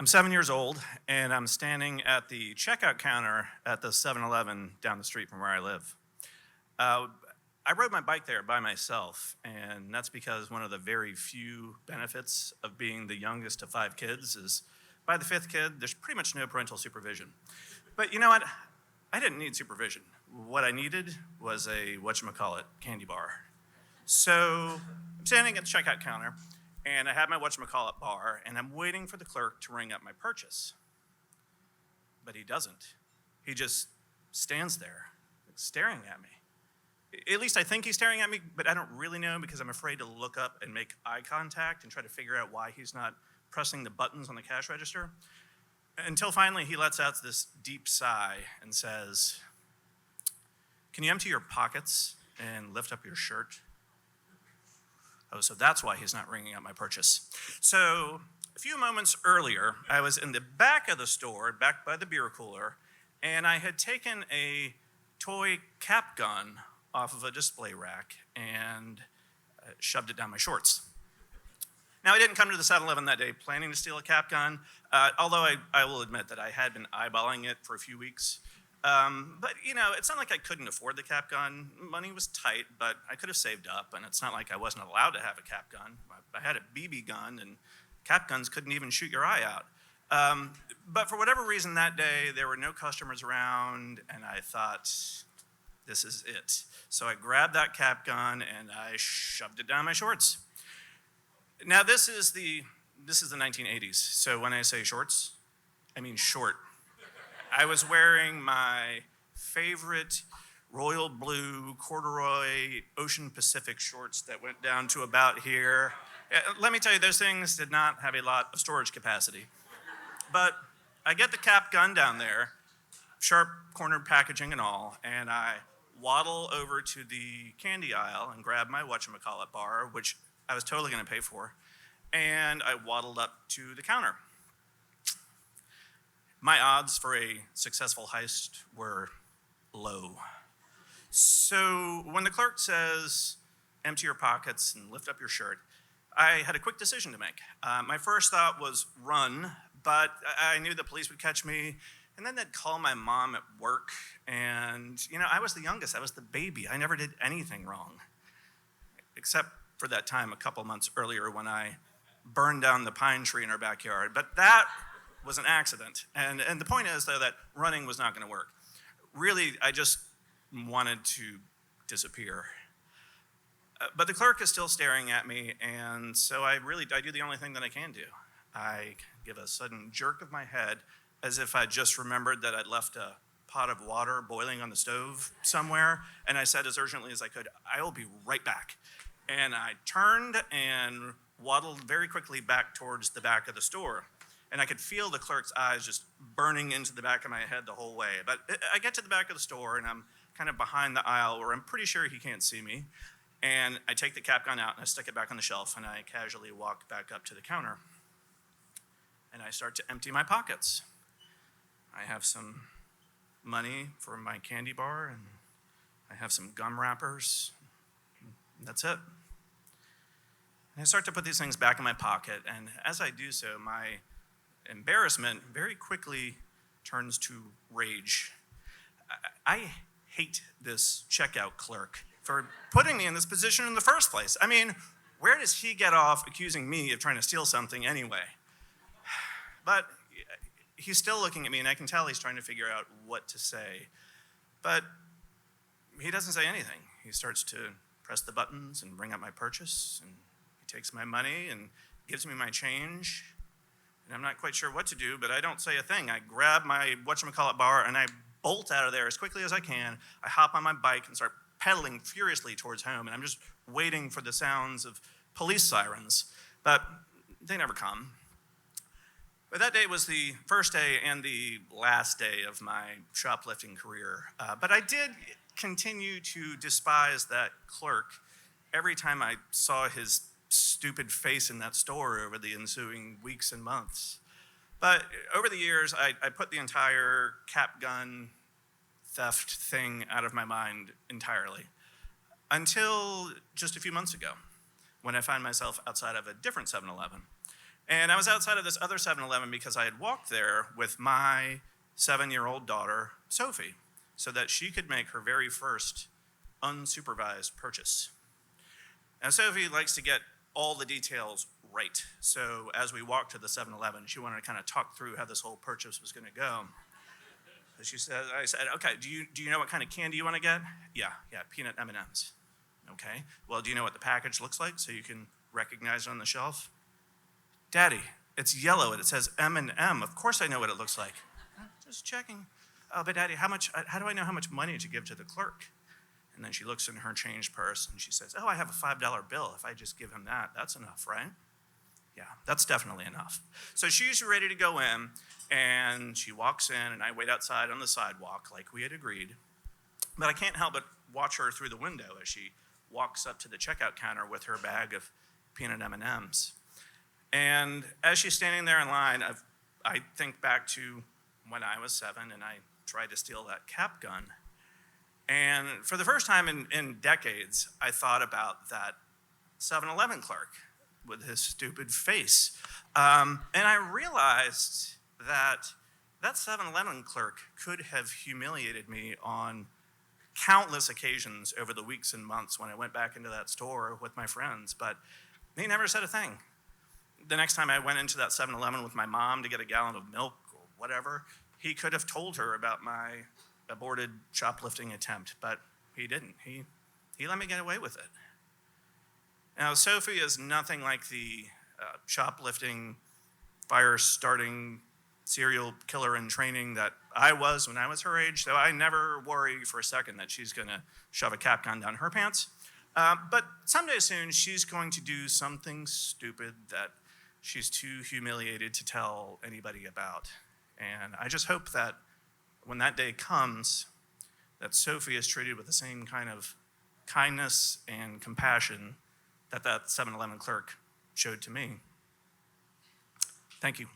I'm 7 years old, and I'm standing at the checkout counter at the 7-Eleven down the street from where I live. Uh, I rode my bike there by myself, and that's because one of the very few benefits of being the youngest of five kids is by the fifth kid, there's pretty much no parental supervision. But you know what? I didn't need supervision. What I needed was a whatchamacallit candy bar. So I'm standing at the checkout counter, and I have my whatchamacallit bar, and I'm waiting for the clerk to ring up my purchase. But he doesn't. He just stands there, staring at me. At least I think he's staring at me, but I don't really know because I'm afraid to look up and make eye contact and try to figure out why he's not pressing the buttons on the cash register. Until finally he lets out this deep sigh and says, "Can you empty your pockets and lift up your shirt?" Oh, so that's why he's not ringing up my purchase. So a few moments earlier, I was in the back of the store, back by the beer cooler, and I had taken a toy cap gun off of a display rack and shoved it down my shorts. Now, I didn't come to the 7-Eleven that day planning to steal a cap gun, although I will admit that I had been eyeballing it for a few weeks. But, you know, it's not like I couldn't afford the cap gun. Money was tight, but I could have saved up, and it's not like I wasn't allowed to have a cap gun. I had a BB gun, and cap guns couldn't even shoot your eye out. But for whatever reason that day, there were no customers around, and I thought, this is it. So I grabbed that cap gun, and I shoved it down my shorts. Now, this is the 1980s, so when I say shorts, I mean short. I was wearing my favorite royal blue corduroy Ocean Pacific shorts that went down to about here. Let me tell you, those things did not have a lot of storage capacity. But I get the cap gun down there, sharp cornered packaging and all, and I waddle over to the candy aisle and grab my whatchamacallit bar, which I was totally going to pay for, and I waddled up to the counter. My odds for a successful heist were low. So when the clerk says, "Empty your pockets and lift up your shirt," I had a quick decision to make. My first thought was run, but I knew the police would catch me, and then they'd call my mom at work, and you know, I was the youngest, I was the baby. I never did anything wrong, except for that time a couple months earlier when I burned down the pine tree in our backyard. But that was an accident. And the point is, though, that running was not going to work. Really, I just wanted to disappear. But the clerk is still staring at me, and so I do the only thing that I can do. I give a sudden jerk of my head as if I just remembered that I'd left a pot of water boiling on the stove somewhere, and I said as urgently as I could, "I will be right back." And I turned and waddled very quickly back towards the back of the store. And I could feel the clerk's eyes just burning into the back of my head the whole way. But I get to the back of the store, and I'm kind of behind the aisle where I'm pretty sure he can't see me. And I take the cap gun out, and I stick it back on the shelf, and I casually walk back up to the counter. And I start to empty my pockets. I have some money for my candy bar, and I have some gum wrappers. That's it. And I start to put these things back in my pocket, and as I do so, my embarrassment very quickly turns to rage. I hate this checkout clerk for putting me in this position in the first place. I mean, where does he get off accusing me of trying to steal something anyway? But he's still looking at me, and I can tell he's trying to figure out what to say. But he doesn't say anything. He starts to press the buttons and bring up my purchase, and he takes my money and gives me my change. And I'm not quite sure what to do, but I don't say a thing. I grab my whatchamacallit bar, and I bolt out of there as quickly as I can. I hop on my bike and start pedaling furiously towards home, and I'm just waiting for the sounds of police sirens. But they never come. But that day was the first day and the last day of my shoplifting career. But I did continue to despise that clerk every time I saw his stupid face in that store over the ensuing weeks and months. But over the years, I put the entire cap gun theft thing out of my mind entirely. Until just a few months ago, when I found myself outside of a different 7-Eleven. And I was outside of this other 7-Eleven because I had walked there with my 7-year-old daughter, Sophie, so that she could make her very first unsupervised purchase. Now, Sophie likes to get all the details right. So as we walked to the 7-Eleven, she wanted to kind of talk through how this whole purchase was going to go. So I said, okay, do you know what kind of candy you want to get? Yeah, peanut M&Ms. Okay, well, do you know what the package looks like so you can recognize it on the shelf? Daddy, it's yellow and it says M&M. Of course I know what it looks like. Just checking. Oh, but Daddy, how do I know how much money to give to the clerk? And then she looks in her change purse and she says, oh, I have a $5 bill. If I just give him that, that's enough, right? Yeah, that's definitely enough. So she's ready to go in, and she walks in, and I wait outside on the sidewalk like we had agreed. But I can't help but watch her through the window as she walks up to the checkout counter with her bag of peanut M&Ms. And as she's standing there in line, I think back to when I was 7 and I tried to steal that cap gun. And for the first time in decades, I thought about that 7-Eleven clerk with his stupid face. And I realized that 7-Eleven clerk could have humiliated me on countless occasions over the weeks and months when I went back into that store with my friends, but he never said a thing. The next time I went into that 7-Eleven with my mom to get a gallon of milk or whatever, he could have told her about my aborted shoplifting attempt, but he didn't. He let me get away with it. Now, Sophie is nothing like the shoplifting, fire-starting serial killer in training that I was when I was her age, so I never worry for a second that she's going to shove a cap gun down her pants. But someday soon, she's going to do something stupid that she's too humiliated to tell anybody about. And I just hope that when that day comes, that Sophie is treated with the same kind of kindness and compassion that 7-Eleven clerk showed to me. Thank you.